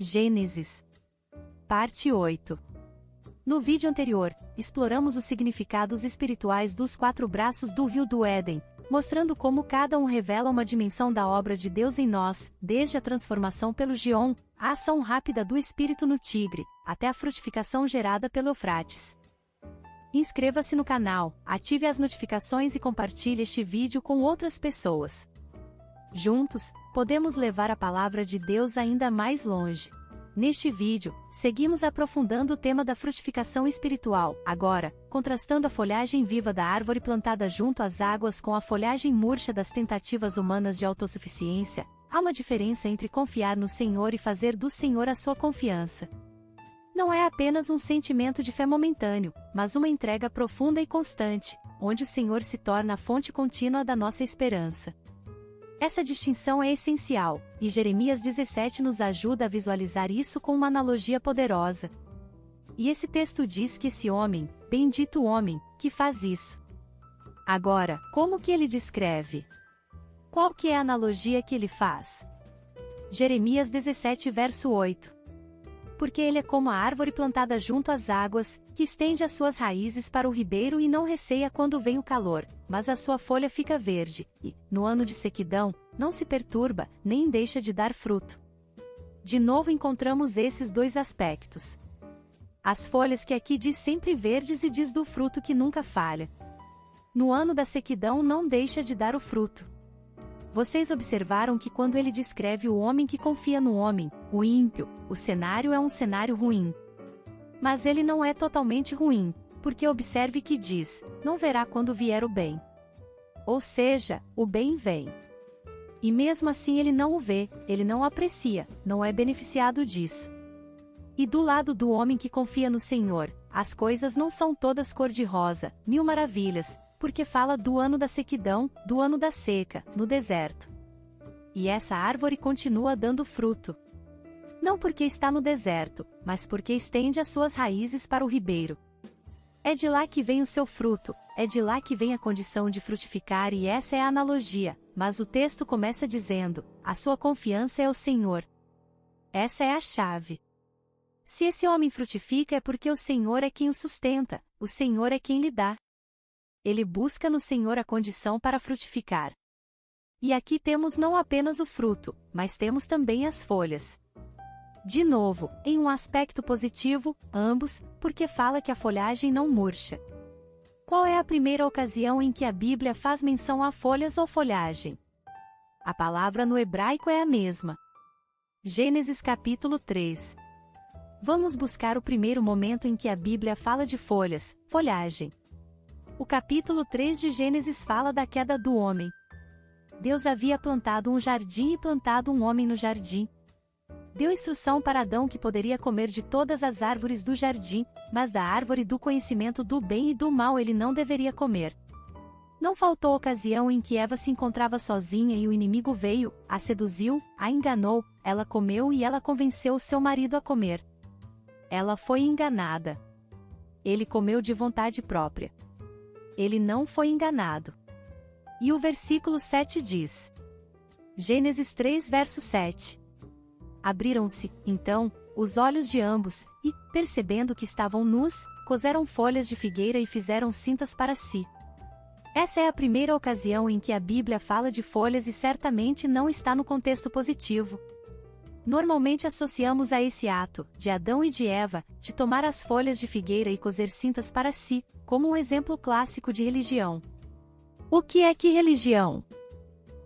Gênesis. Parte 8. No vídeo anterior, exploramos os significados espirituais dos 4 braços do Rio do Éden, mostrando como cada um revela uma dimensão da obra de Deus em nós, desde a transformação pelo Gion, a ação rápida do Espírito no Tigre, até a frutificação gerada pelo Eufrates. Inscreva-se no canal, ative as notificações e compartilhe este vídeo com outras pessoas. Juntos, podemos levar a palavra de Deus ainda mais longe. Neste vídeo, seguimos aprofundando o tema da frutificação espiritual, agora, contrastando a folhagem viva da árvore plantada junto às águas com a folhagem murcha das tentativas humanas de autossuficiência. Há uma diferença entre confiar no Senhor e fazer do Senhor a sua confiança. Não é apenas um sentimento de fé momentâneo, mas uma entrega profunda e constante, onde o Senhor se torna a fonte contínua da nossa esperança. Essa distinção é essencial, e Jeremias 17 nos ajuda a visualizar isso com uma analogia poderosa. E esse texto diz que esse homem, bendito o homem, que faz isso. Agora, como que ele descreve? Qual que é a analogia que ele faz? Jeremias 17 verso 8. Porque ele é como a árvore plantada junto às águas, que estende as suas raízes para o ribeiro e não receia quando vem o calor, mas a sua folha fica verde, e, no ano de sequidão, não se perturba, nem deixa de dar fruto. De novo encontramos esses dois aspectos. As folhas que aqui diz sempre verdes e diz do fruto que nunca falha. No ano da sequidão não deixa de dar o fruto. Vocês observaram que quando ele descreve o homem que confia no homem, o ímpio, o cenário é um cenário ruim. Mas ele não é totalmente ruim, porque observe que diz, não verá quando vier o bem. Ou seja, o bem vem. E mesmo assim ele não o vê, ele não o aprecia, não é beneficiado disso. E do lado do homem que confia no Senhor, as coisas não são todas cor-de-rosa, mil maravilhas, porque fala do ano da sequidão, do ano da seca, no deserto. E essa árvore continua dando fruto. Não porque está no deserto, mas porque estende as suas raízes para o ribeiro. É de lá que vem o seu fruto, é de lá que vem a condição de frutificar e essa é a analogia, mas o texto começa dizendo, a sua confiança é o Senhor. Essa é a chave. Se esse homem frutifica é porque o Senhor é quem o sustenta, o Senhor é quem lhe dá. Ele busca no Senhor a condição para frutificar. E aqui temos não apenas o fruto, mas temos também as folhas. De novo, em um aspecto positivo, ambos, porque fala que a folhagem não murcha. Qual é a primeira ocasião em que a Bíblia faz menção a folhas ou folhagem? A palavra no hebraico é a mesma. Gênesis capítulo 3. Vamos buscar o primeiro momento em que a Bíblia fala de folhas, folhagem. O capítulo 3 de Gênesis fala da queda do homem. Deus havia plantado um jardim e plantado um homem no jardim. Deu instrução para Adão que poderia comer de todas as árvores do jardim, mas da árvore do conhecimento do bem e do mal ele não deveria comer. Não faltou ocasião em que Eva se encontrava sozinha e o inimigo veio, a seduziu, a enganou, ela comeu e ela convenceu seu marido a comer. Ela foi enganada. Ele comeu de vontade própria. Ele não foi enganado. E o versículo 7 diz. Gênesis 3 verso 7. Abriram-se, então, os olhos de ambos, e, percebendo que estavam nus, coseram folhas de figueira e fizeram cintas para si. Essa é a primeira ocasião em que a Bíblia fala de folhas e certamente não está no contexto positivo. Normalmente associamos a esse ato, de Adão e de Eva, de tomar as folhas de figueira e coser cintas para si, como um exemplo clássico de religião. O que é que religião?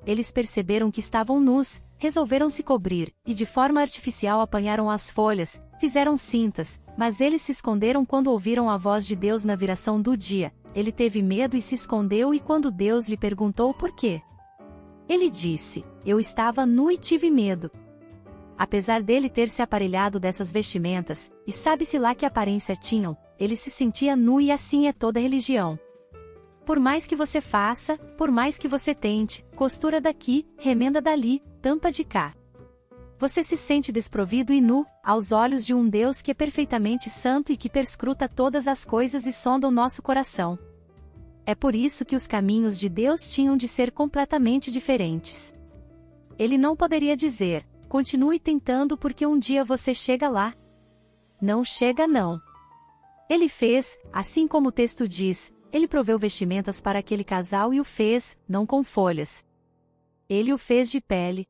Eles perceberam que estavam nus, resolveram se cobrir, e de forma artificial apanharam as folhas, fizeram cintas, mas eles se esconderam quando ouviram a voz de Deus na viração do dia. Ele teve medo e se escondeu e quando Deus lhe perguntou por quê? Ele disse, eu estava nu e tive medo. Apesar dele ter se aparelhado dessas vestimentas, e sabe-se lá que aparência tinham, ele se sentia nu e assim é toda religião. Por mais que você faça, por mais que você tente, costura daqui, remenda dali, tampa de cá. Você se sente desprovido e nu, aos olhos de um Deus que é perfeitamente santo e que perscruta todas as coisas e sonda o nosso coração. É por isso que os caminhos de Deus tinham de ser completamente diferentes. Ele não poderia dizer, continue tentando porque um dia você chega lá. Não chega não. Ele fez, assim como o texto diz, ele proveu vestimentas para aquele casal e o fez, não com folhas. Ele o fez de pele.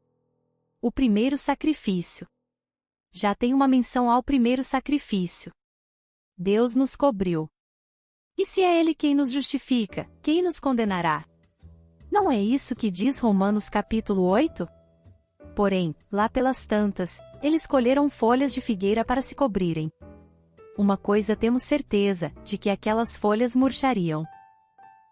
O primeiro sacrifício. Já tem uma menção ao primeiro sacrifício. Deus nos cobriu. E se é Ele quem nos justifica, quem nos condenará? Não é isso que diz Romanos capítulo 8? Porém, lá pelas tantas, eles escolheram folhas de figueira para se cobrirem. Uma coisa temos certeza, de que aquelas folhas murchariam.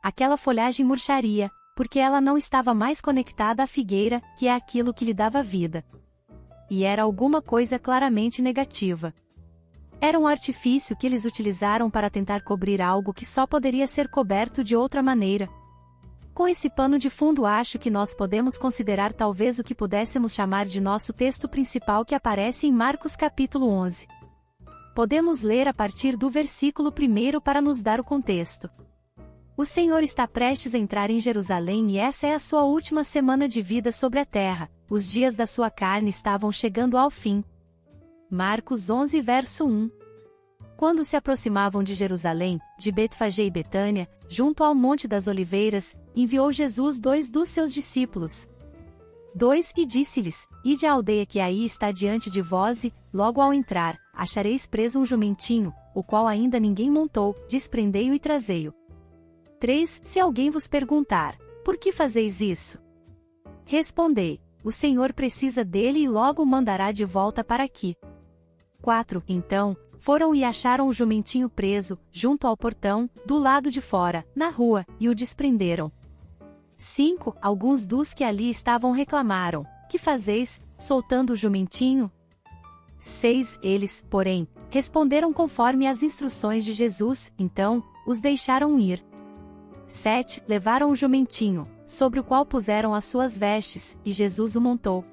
Aquela folhagem murcharia, porque ela não estava mais conectada à figueira, que é aquilo que lhe dava vida. E era alguma coisa claramente negativa. Era um artifício que eles utilizaram para tentar cobrir algo que só poderia ser coberto de outra maneira. Com esse pano de fundo acho que nós podemos considerar talvez o que pudéssemos chamar de nosso texto principal que aparece em Marcos capítulo 11. Podemos ler a partir do versículo 1 para nos dar o contexto. O Senhor está prestes a entrar em Jerusalém e essa é a sua última semana de vida sobre a terra, os dias da sua carne estavam chegando ao fim. Marcos 11 verso 1. Quando se aproximavam de Jerusalém, de Betfagé e Betânia, junto ao Monte das Oliveiras, enviou Jesus 2 dos seus discípulos. 2 E disse-lhes, ide à aldeia que aí está diante de vós e, logo ao entrar, achareis preso um jumentinho, o qual ainda ninguém montou, desprendei-o e trazei-o. 3 Se alguém vos perguntar, por que fazeis isso? Respondei, o Senhor precisa dele e logo o mandará de volta para aqui. 4 Então, foram e acharam o jumentinho preso, junto ao portão, do lado de fora, na rua, e o desprenderam. 5 Alguns dos que ali estavam reclamaram, que fazeis, soltando o jumentinho? 6 Eles, porém, responderam conforme as instruções de Jesus, então, os deixaram ir. 7 Levaram o jumentinho, sobre o qual puseram as suas vestes, e Jesus o montou.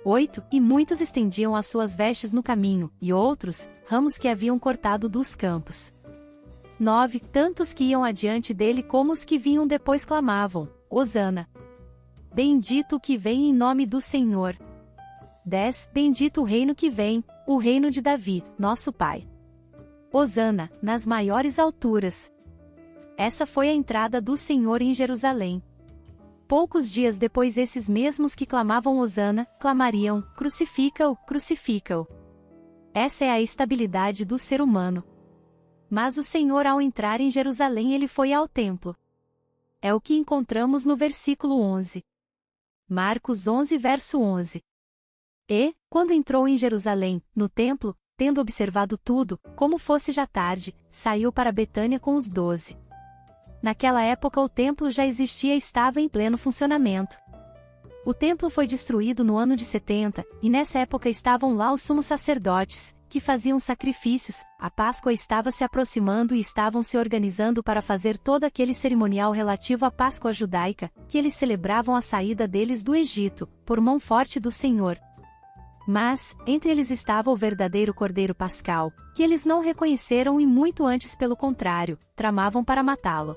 8 E muitos estendiam as suas vestes no caminho, e outros, ramos que haviam cortado dos campos. 9 Tantos que iam adiante dele como os que vinham depois clamavam, Hosana! Bendito o que vem em nome do Senhor! 10 Bendito o reino que vem, o reino de Davi, nosso Pai! Hosana, nas maiores alturas! Essa foi a entrada do Senhor em Jerusalém. Poucos dias depois esses mesmos que clamavam Hosana, clamariam, crucifica-o, crucifica-o. Essa é a estabilidade do ser humano. Mas o Senhor ao entrar em Jerusalém ele foi ao templo. É o que encontramos no versículo 11. Marcos 11 verso 11. E, quando entrou em Jerusalém, no templo, tendo observado tudo, como fosse já tarde, saiu para Betânia com os 12. Naquela época o templo já existia e estava em pleno funcionamento. O templo foi destruído no ano de 70, e nessa época estavam lá os sumos sacerdotes, que faziam sacrifícios, a Páscoa estava se aproximando e estavam se organizando para fazer todo aquele cerimonial relativo à Páscoa judaica, que eles celebravam a saída deles do Egito, por mão forte do Senhor. Mas, entre eles estava o verdadeiro Cordeiro Pascal, que eles não reconheceram e muito antes pelo contrário, tramavam para matá-lo.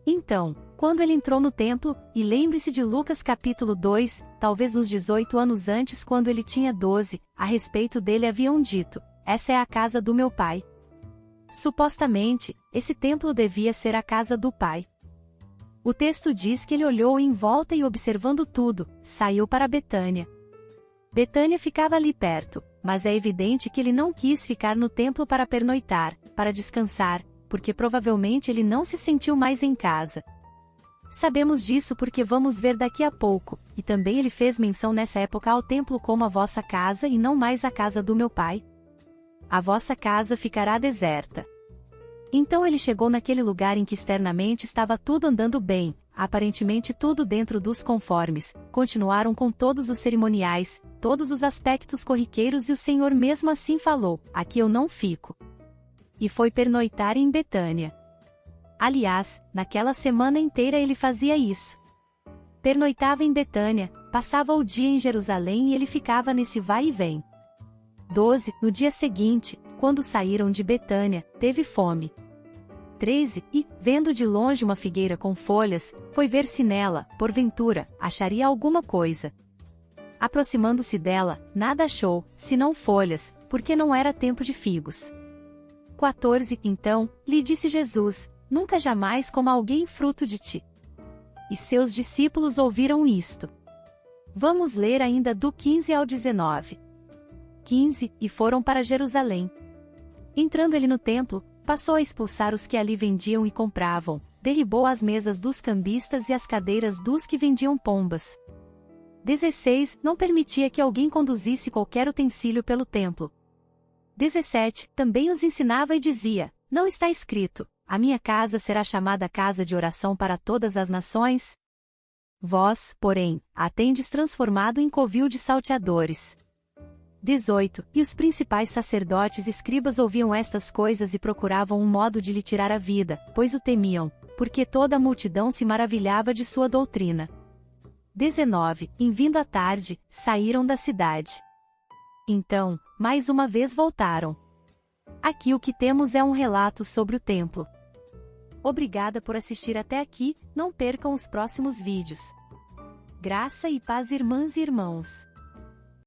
Então, quando ele entrou no templo, e lembre-se de Lucas capítulo 2, talvez uns 18 anos antes quando ele tinha 12, a respeito dele haviam dito, essa é a casa do meu pai. Supostamente, esse templo devia ser a casa do pai. O texto diz que ele olhou em volta e observando tudo, saiu para Betânia. Betânia ficava ali perto, mas é evidente que ele não quis ficar no templo para pernoitar, para descansar, porque provavelmente ele não se sentiu mais em casa. Sabemos disso porque vamos ver daqui a pouco, e também ele fez menção nessa época ao templo como a vossa casa e não mais a casa do meu pai. A vossa casa ficará deserta. Então ele chegou naquele lugar em que externamente estava tudo andando bem, aparentemente tudo dentro dos conformes, continuaram com todos os cerimoniais, todos os aspectos corriqueiros e o Senhor mesmo assim falou, aqui eu não fico. E foi pernoitar em Betânia. Aliás, naquela semana inteira ele fazia isso. Pernoitava em Betânia, passava o dia em Jerusalém e ele ficava nesse vai e vem. 12 No dia seguinte, quando saíram de Betânia, teve fome. 13 E, vendo de longe uma figueira com folhas, foi ver se nela, porventura, acharia alguma coisa. Aproximando-se dela, nada achou, senão folhas, porque não era tempo de figos. 14. Então, lhe disse Jesus, nunca jamais coma alguém fruto de ti. E seus discípulos ouviram isto. Vamos ler ainda do 15 ao 19. 15. E foram para Jerusalém. Entrando ele no templo, passou a expulsar os que ali vendiam e compravam, derribou as mesas dos cambistas e as cadeiras dos que vendiam pombas. 16. Não permitia que alguém conduzisse qualquer utensílio pelo templo. 17. Também os ensinava e dizia, não está escrito, a minha casa será chamada casa de oração para todas as nações? Vós, porém, a tendes transformado em covil de salteadores. 18. E os principais sacerdotes e escribas ouviam estas coisas e procuravam um modo de lhe tirar a vida, pois o temiam, porque toda a multidão se maravilhava de sua doutrina. 19. Em vindo a tarde, saíram da cidade. Então, mais uma vez voltaram. Aqui o que temos é um relato sobre o templo. Obrigada por assistir até aqui, não percam os próximos vídeos. Graça e paz, irmãs e irmãos.